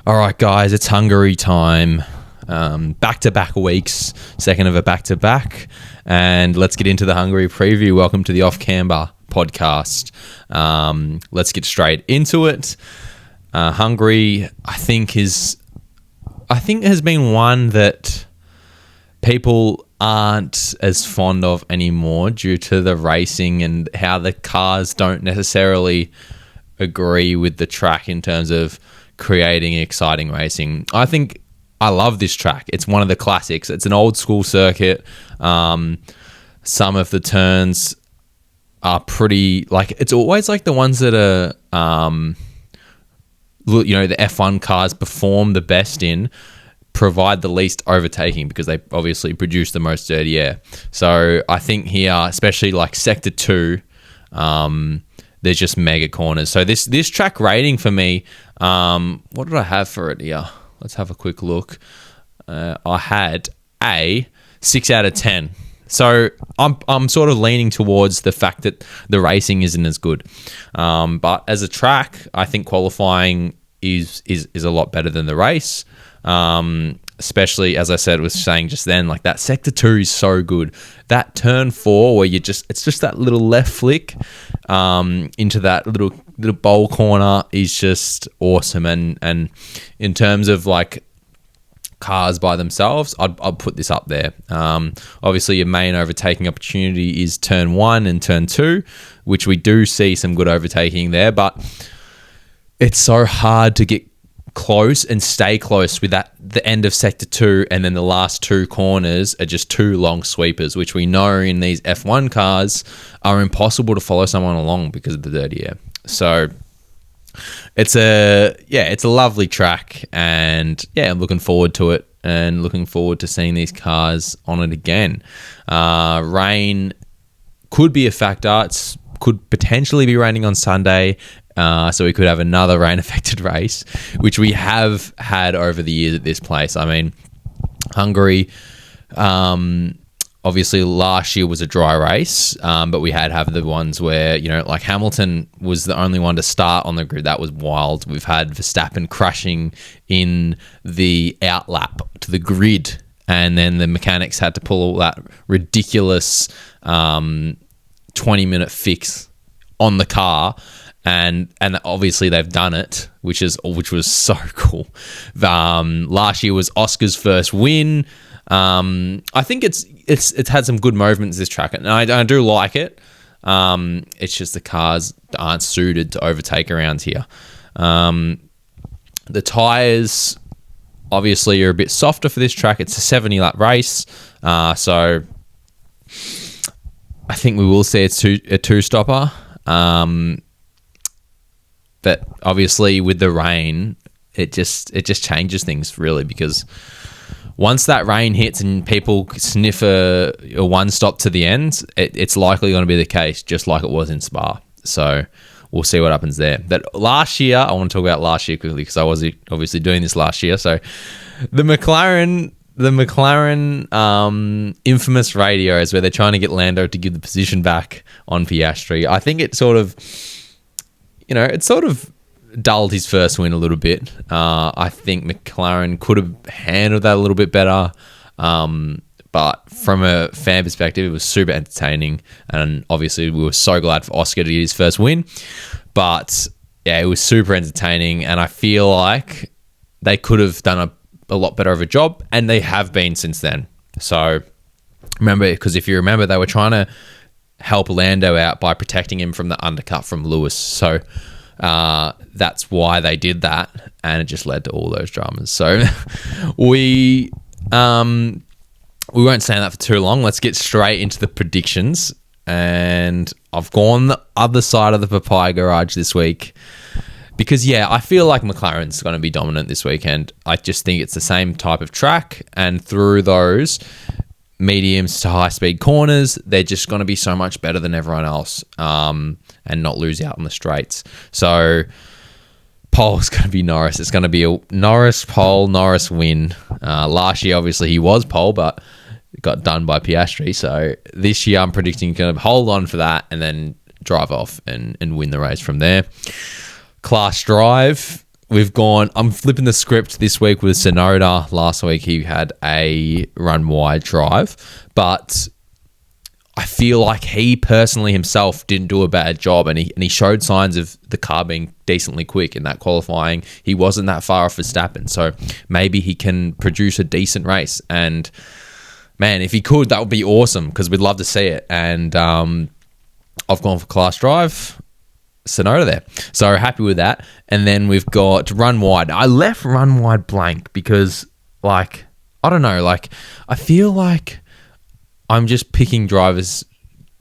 All right, guys, it's Hungary time. Back-to-back weeks, second of a back-to-back. And let's get into the Hungary preview. Welcome to the Off Camber podcast. Let's get straight into it. Hungary, I think has been one that people aren't as fond of anymore due to the racing and how the cars don't necessarily agree with the track in terms of creating exciting racing. I think I love this track. It's one of the classics. It's an old school circuit. Some of the turns are pretty, like, it's always like the ones that are, the F1 cars perform the best in, provide the least overtaking because they obviously produce the most dirty air. So I think here, especially like Sector 2, there's just mega corners. So this track rating for me, what did I have for it here? Let's have a quick look. I had a 6 out of 10. So I'm sort of leaning towards the fact that the racing isn't as good. But as a track, I think qualifying is a lot better than the race. Especially, as I said, was saying just then, like that Sector 2 is so good. That turn 4 where it's just that little left flick into that little bowl corner is just awesome. And in terms of like cars by themselves, I'd put this up there. Obviously, your main overtaking opportunity is turn 1 and turn 2, which we do see some good overtaking there, but it's so hard to get close and stay close with that. The end of Sector 2 and then the last 2 corners are just 2 long sweepers, which we know in these F1 cars are impossible to follow someone along because of the dirty air. So it's a lovely track, and I'm looking forward to it and looking forward to seeing these cars on it again. Rain could be a factor. It could potentially be raining on Sunday. So we could have another rain-affected race, which we have had over the years at this place. I mean, Hungary, obviously last year was a dry race, but we have the ones where, like Hamilton was the only one to start on the grid. That was wild. We've had Verstappen crashing in the outlap to the grid, and then the mechanics had to pull all that ridiculous 20-minute fix on the car. And obviously they've done it, which was so cool. Last year was Oscar's first win. I think it's had some good movements, this track, and I do like it. It's just the cars aren't suited to overtake around here. The tyres obviously are a bit softer for this track. It's a 70-lap race, so I think we will see a two-stopper. But obviously with the rain, it just changes things really, because once that rain hits and people sniff a one stop to the end, it's likely going to be the case, just like it was in Spa. So we'll see what happens there. But last year, I want to talk about last year quickly because I was obviously doing this last year. So the McLaren infamous radios where they're trying to get Lando to give the position back on Piastri. I think it sort of dulled his first win a little bit. I think McLaren could have handled that a little bit better. But from a fan perspective, it was super entertaining. And obviously, we were so glad for Oscar to get his first win. But yeah, it was super entertaining. And I feel like they could have done a lot better of a job. And they have been since then. So remember, because if you remember, they were trying to help Lando out by protecting him from the undercut from Lewis. So that's why they did that, and it just led to all those dramas. So we won't stay on that for too long. Let's get straight into the predictions. And I've gone the other side of the papaya garage this week because, I feel like McLaren's going to be dominant this weekend. I just think it's the same type of track, and through those mediums to high-speed corners, they're just going to be so much better than everyone else and not lose out on the straights. So pole's going to be Norris. It's going to be a Norris pole, Norris win. Last year, obviously, he was pole, but got done by Piastri. So this year, I'm predicting he's going to hold on for that and then drive off and win the race from there. Class drive. I'm flipping the script this week with Sonoda. Last week he had a run wide drive, but I feel like he personally himself didn't do a bad job, and he showed signs of the car being decently quick in that qualifying. He wasn't that far off Verstappen, so maybe he can produce a decent race. And man, if he could, that would be awesome because we'd love to see it. And I've gone for class drive, Sonoda there. So happy with that. And then we've got run wide. I left run wide blank because, like, I don't know, like, I feel like I'm just picking drivers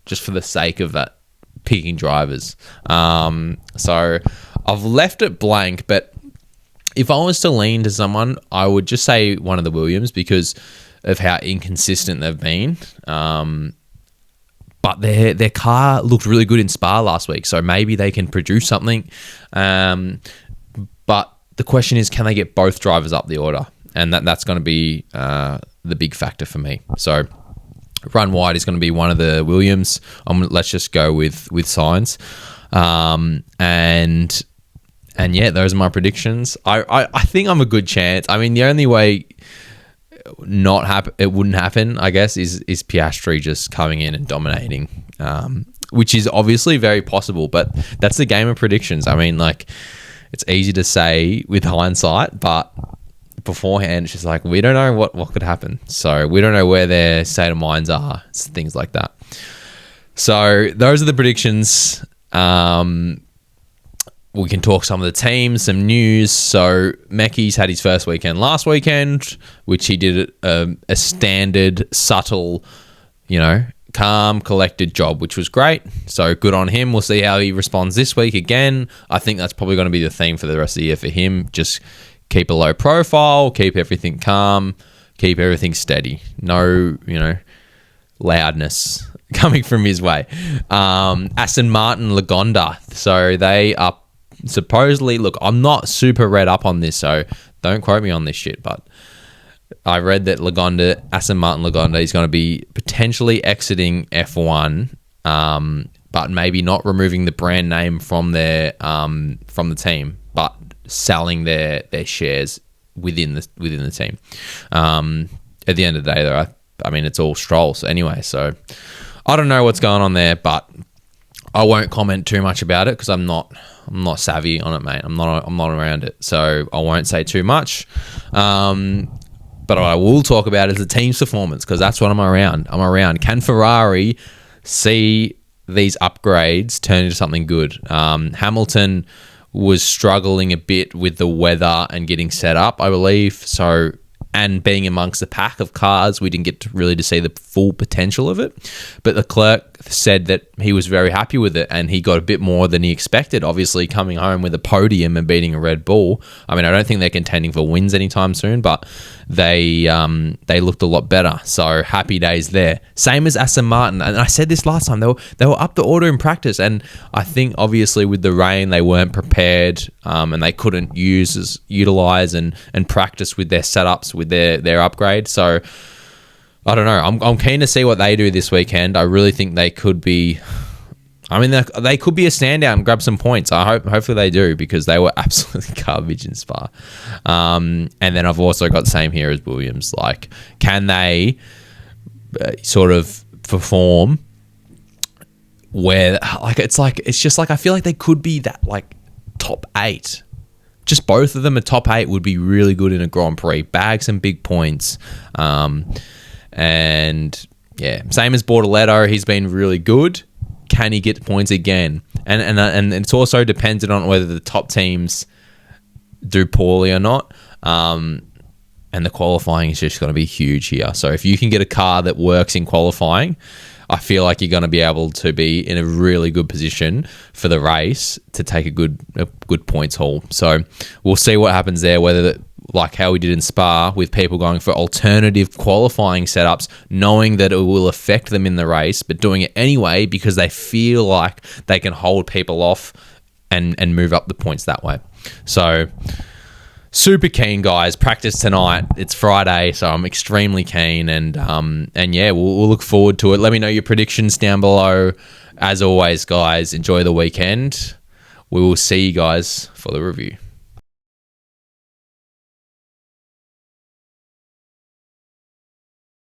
just for the sake of that, picking drivers. So I've left it blank, but if I was to lean to someone, I would just say one of the Williams because of how inconsistent they've been. But their car looked really good in Spa last week, so maybe they can produce something. But the question is, can they get both drivers up the order? And that's going to be the big factor for me. So run wide is going to be one of the Williams. Let's just go with Sainz. And yeah, those are my predictions. I think I'm a good chance. I mean, the only way it wouldn't happen, I guess, is Piastri just coming in and dominating, which is obviously very possible, but that's the game of predictions. I mean, like, it's easy to say with hindsight, but beforehand, it's just like, we don't know what could happen. So we don't know where their state of minds are, things like that. So those are the predictions. We can talk some of the teams, some news. So Meki's had his first weekend last weekend, which he did a standard, subtle, calm, collected job, which was great. So good on him. We'll see how he responds this week again. I think that's probably going to be the theme for the rest of the year for him. Just keep a low profile, keep everything calm, keep everything steady. No, loudness coming from his way. Aston Martin, Lagonda. So they are supposedly, look, I'm not super read up on this, so don't quote me on this shit, but I read that Aston Martin Lagonda is going to be potentially exiting F1, but maybe not removing the brand name from their from the team, but selling their shares within the team. At the end of the day, though, I mean, it's all Stroll. So anyway, so I don't know what's going on there, but I won't comment too much about it because I'm not savvy on it, mate. I'm not around it, so I won't say too much. But what I will talk about is the team's performance because that's what I'm around. Can Ferrari see these upgrades turn into something good? Hamilton was struggling a bit with the weather and getting set up, I believe. So, and being amongst the pack of cars, we didn't get to see the full potential of it. But Leclerc said that he was very happy with it and he got a bit more than he expected, obviously coming home with a podium and beating a Red Bull. I mean, I don't think they're contending for wins anytime soon, but they looked a lot better. So happy days there. Same as Aston Martin. And I said this last time, they were up the order in practice. And I think obviously with the rain, they weren't prepared and they couldn't utilize and practice with their setups, with their upgrade. So I don't know. I'm keen to see what they do this weekend. I really think they could be. I mean, they could be a standout and grab some points. Hopefully they do because they were absolutely garbage in Spa. And then I've also got the same here as Williams. Like, can they sort of perform where it's just like I feel like they could be that like top 8. Just both of them at top 8 would be really good in a Grand Prix. Bag some big points. And yeah, same as Bortoletto. He's been really good. Can he get points again? And it's also dependent on whether the top teams do poorly or not. And the qualifying is just going to be huge here. So if you can get a car that works in qualifying, I feel like you're going to be able to be in a really good position for the race to take a good points haul. So we'll see what happens there, like how we did in Spa with people going for alternative qualifying setups, knowing that it will affect them in the race, but doing it anyway because they feel like they can hold people off and move up the points that way. So super keen, guys. Practice tonight. It's Friday, so I'm extremely keen, and yeah, we'll look forward to it. Let me know your predictions down below. As always, guys, enjoy the weekend. We will see you guys for the review.